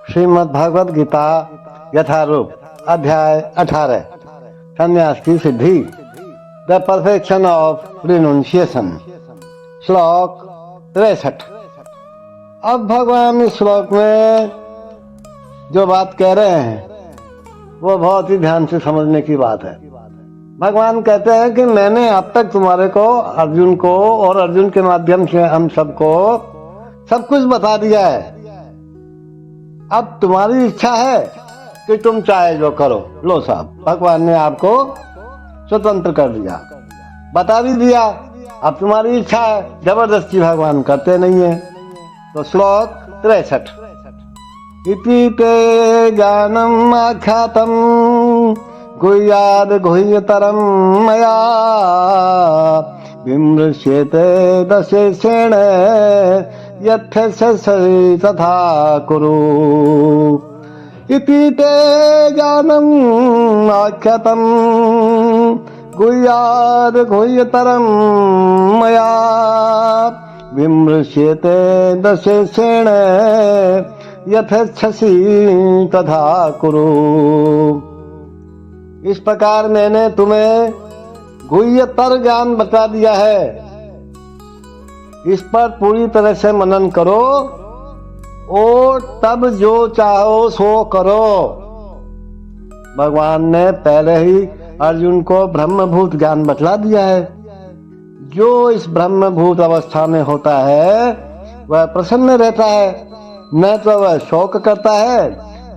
श्रीमद् भागवत गीता यथारूप अध्याय 18 संन्यास की सिद्धि द परफेक्शन ऑफ रिनुंसिएशन श्लोक 63। अब भगवान इस श्लोक में जो बात कह रहे हैं वो बहुत ही ध्यान से समझने की बात है। भगवान कहते हैं कि मैंने अब तक तुम्हारे को, अर्जुन को और अर्जुन के माध्यम से हम सबको सब कुछ बता दिया है। अब तुम्हारी इच्छा है कि तुम चाहे जो करो। लो साहब, भगवान ने आपको स्वतंत्र कर दिया, बता भी दिया। अब तुम्हारी इच्छा है, जबरदस्ती भगवान करते नहीं है। तो श्लोक 63। इति ते ज्ञानम आख्यातम गुह्याद गुह्यतरम मया विमृश्यते दशेषेण यथेच्छसि तथा कुरु। इति ते ज्ञानम् आख्यातम् गुह्याद् गुह्यतरम् मया विमृश्यते दशेषेण यथेच्छसि तथा कुरु। इस प्रकार मैंने तुम्हें गुह्यतर ज्ञान बता दिया है, इस पर पूरी तरह से मनन करो और तब जो चाहो सो करो। भगवान ने पहले ही अर्जुन को ब्रह्मभूत ज्ञान बतला दिया है। जो इस ब्रह्मभूत अवस्था में होता है वह प्रसन्न रहता है, न तो वह शोक करता है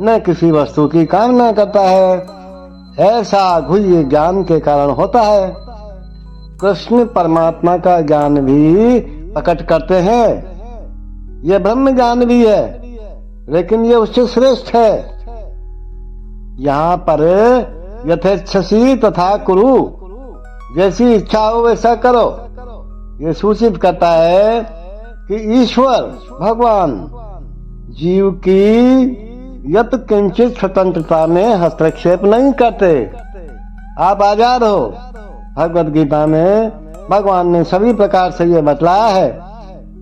न किसी वस्तु की कामना करता है। ऐसा गुह्य ज्ञान के कारण होता है। कृष्ण परमात्मा का ज्ञान भी प्रकट करते हैं। यह ब्रह्म ज्ञान भी है, लेकिन ये उससे श्रेष्ठ है। यहाँ पर यथेच्छसि तथा कुरु, जैसी इच्छा हो वैसा करो। ये सूचित करता है कि ईश्वर भगवान जीव की यत किंचित स्वतंत्रता में हस्तक्षेप नहीं करते। आप आजाद हो। भगवत गीता में भगवान ने सभी प्रकार से ये बतलाया है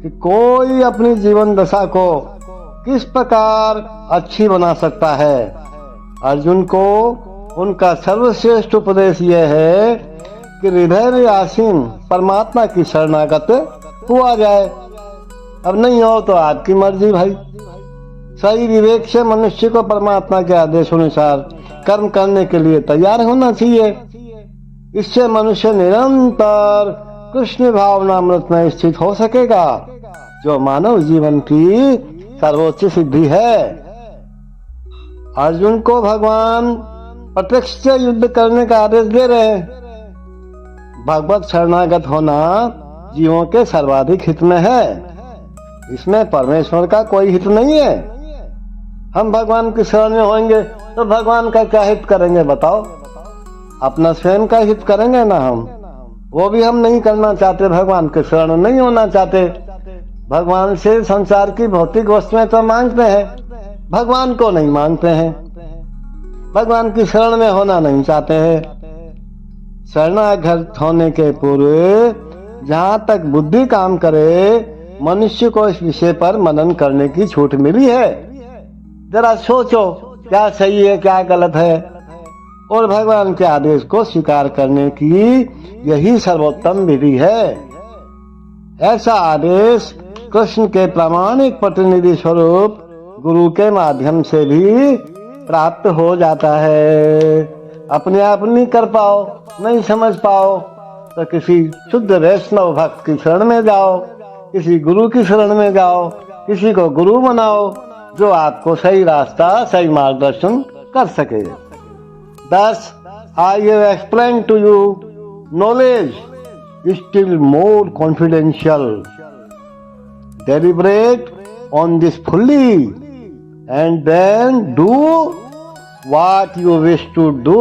कि कोई अपनी जीवन दशा को किस प्रकार अच्छी बना सकता है। अर्जुन को उनका सर्वश्रेष्ठ उपदेश यह है कि हृदय में आसीन परमात्मा की शरणागत हुआ जाए। अब नहीं हो तो आपकी मर्जी भाई। सही विवेक से मनुष्य को परमात्मा के आदेश अनुसार कर्म करने के लिए तैयार होना चाहिए। इससे मनुष्य निरंतर कृष्ण भावनामृत में स्थित हो सकेगा, जो मानव जीवन की सर्वोच्च सिद्धि है। अर्जुन को भगवान प्रत्यक्ष से युद्ध करने का आदेश दे रहे हैं। भगवत शरणागत होना जीवों के सर्वाधिक हित में है। इसमें परमेश्वर का कोई हित नहीं है। हम भगवान की शरण में होंगे तो भगवान का क्या हित करेंगे बताओ? अपना स्वयं का हित करेंगे ना हम। वो भी हम नहीं करना चाहते, भगवान के शरण नहीं होना चाहते। भगवान से संसार की भौतिक वस्तुएं तो मांगते हैं, भगवान को नहीं मांगते हैं। भगवान की शरण में होना नहीं चाहते हैं। शरणागत होने के पूर्व जहाँ तक बुद्धि काम करे, मनुष्य को इस विषय पर मनन करने की छूट मिली है। जरा सोचो क्या सही है क्या गलत है, और भगवान के आदेश को स्वीकार करने की यही सर्वोत्तम विधि है। ऐसा आदेश कृष्ण के प्रामाणिक प्रतिनिधि स्वरूप गुरु के माध्यम से भी प्राप्त हो जाता है। अपने आप नहीं कर पाओ, नहीं समझ पाओ तो किसी शुद्ध वैष्णव भक्त की शरण में जाओ, किसी गुरु की शरण में जाओ, किसी को गुरु बनाओ जो आपको सही रास्ता, सही मार्गदर्शन कर सके। Thus, I have explained to you knowledge is still more confidential. Deliberate on this fully and then do what you wish to do.